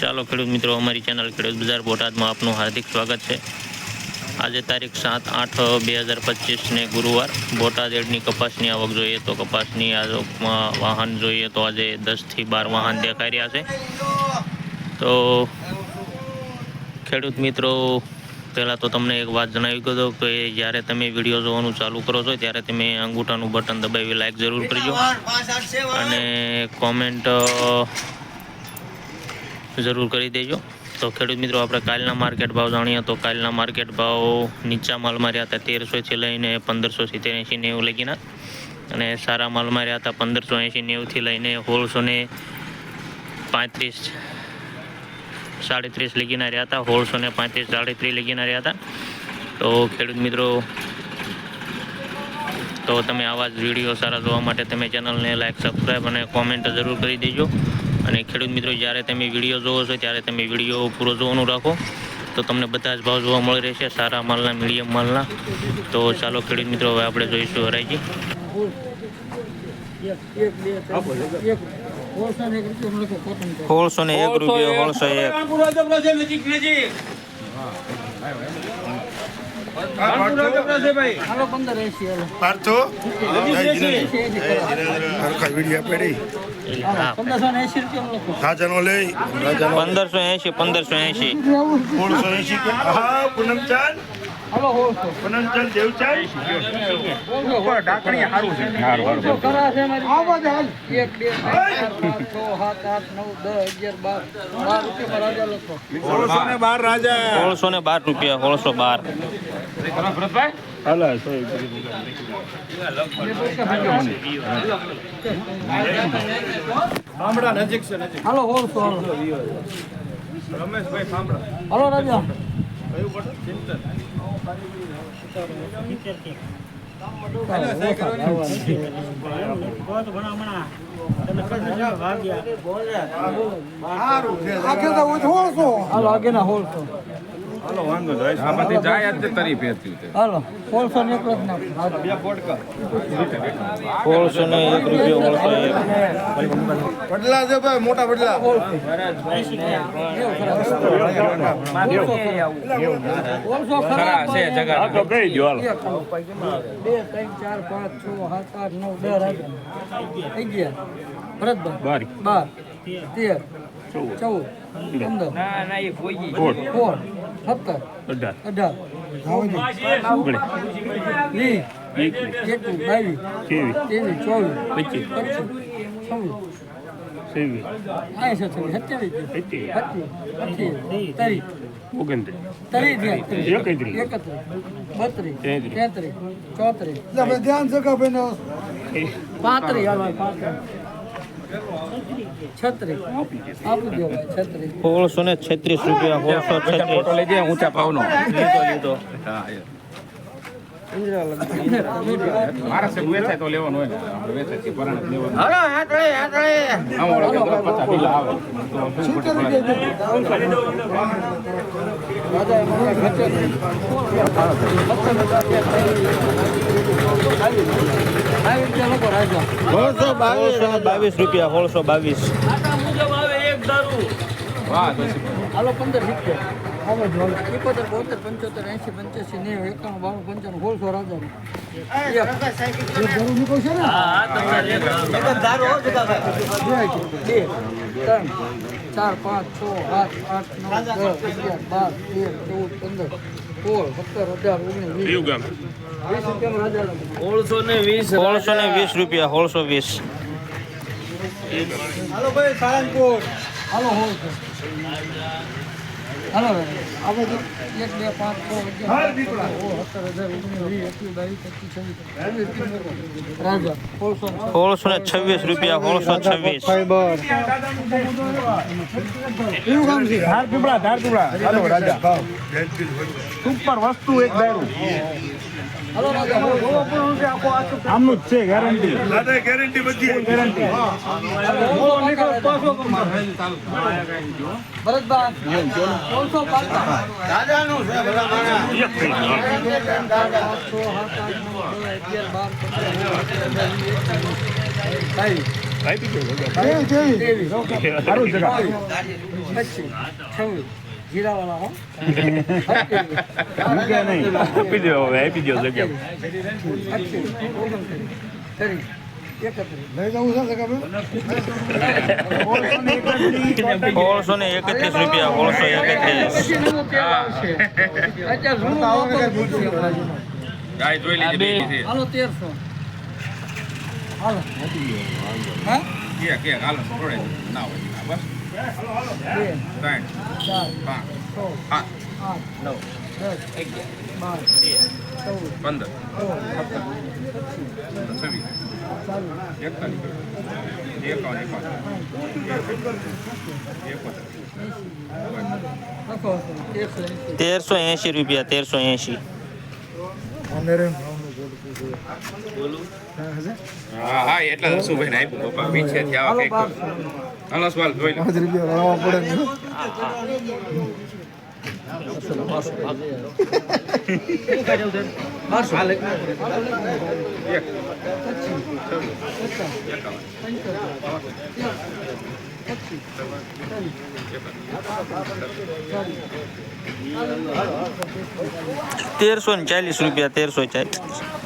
ચાલો ખેડૂત મિત્રો, અમારી ચેનલ ખેડૂત બજાર બોટાદમાં આપનું હાર્દિક સ્વાગત છે। આજે તારીખ 7/8/2025 ને ગુરુવાર। બોટાદ એડની કપાસની આવક જોઈએ તો કપાસની આવકમાં વાહન જોઈએ તો આજે 10 થી 12 વાહન દેખાઈ રહ્યા છે। તો ખેડૂત મિત્રો, પહેલાં તો તમને એક વાત જણાવી દઉં કે જ્યારે તમે વિડીયો જોવાનું ચાલુ કરો છો ત્યારે તમે અંગૂઠાનું બટન દબાવી લાઈક જરૂર કરજો અને કોમેન્ટ જરૂર કરી દેજો। તો ખેડૂત મિત્રો, આપણે કાલના માર્કેટ ભાવ જાણીએ તો કાલના માર્કેટ ભાવ નીચા માલમાં રહ્યા હતા 1300થી લઈને 1570-80-90 લગીના, અને સારા માલમાં રહ્યા હતા 1580-90થી લઈને 1635-37 લગીના રહ્યા હતા, 1635-37 લગીના રહ્યા હતા। તો ખેડૂત મિત્રો, તો તમે આવા જ વિડીયો સારા જોવા માટે તમે ચેનલને લાઈક, સબસ્ક્રાઈબ અને કોમેન્ટ જરૂર કરી દેજો। અને ખેડૂત મિત્રો, જ્યારે તમે વિડીયો જોવો છો ત્યારે તમે વિડીયો પૂરો જોવાનું રાખો તો તમને બધા જ ભાવ જોવા મળી રહેશે, સારા માલના, મીડિયમ માલના। તો ચાલો ખેડૂત મિત્રો, હવે આપણે જોઈશું હરાજી। 1601 રૂપિયા, 1612। હાલો રાજા, હાલો વાંધો જાય આમાંથી જાય જ તરી ફેરતી હાલો 1601 ના 1601 રૂપિયા, 1601 બદલા છે ભાઈ, મોટા બદલા 1600 ખરા છે જગા તો કહી દો હાલો 2 3 4 5 6 7 8 9 10 11 ભરતભાઈ 12 13 14 15 ના એ કોઈ 17 18 ધ્યાન જગા બેન 35 1636 રૂપિયા, 1636 લઈ જાય ઊંચા ભાવનો લીધો। મારા સે વેચાય તો લેવાનો હોય ને, આપણે વેચાય છે પરાણ લેવાનો। હાલો હાથળે અમારો કે 50 બિલ આવે રાજા 1622 રૂપિયા, 1622। વાહ હાલો 15 રૂપિયા, 71 72 75 80 85 90 91 92 95 1600 રાજા રૂપિયા, 1620। હાલો ભાઈ સાળંગપુર, હાલો હાલો આપણે 1 2 5 6 રાજા 1626 રૂપિયા, 1626। ધાર પીપળા હાલો રાજા સુપર વસ્તુ એક દારૂ હાલો રાજા આમનું જ છે, ગેરંટી દાદા ગેરંટી બધી ગેરંટી ભરતભાઈ 1605 દાદાનું છે બધા માણા ત્રેવીસ, સારું જગા 25, 26, જીરાવાળા હો. મૂકે નહીં આપી દો હવે આપી દો જગ્યા 28, 29, 30, 31. લઈ જવું છે જગા ₹1631 ₹1631. પછી નવું તેલ આવશે. અત્યારે જૂનું વાપરવું પડશે. ગાય જોઈ લીધી હાલો 1300. હાલો. હા? કે હાલો થોડે ના હોય બસ 2, 3 4, 5 6, 7, ₹1380 ₹1380. હા એટલે રસુભાઈ ને આપ્યું પપ્પા પીછે થી આવા કઈક હાલો સવાલ જોઈ લો રૂપિયા પડે ને ₹1340 ₹1340.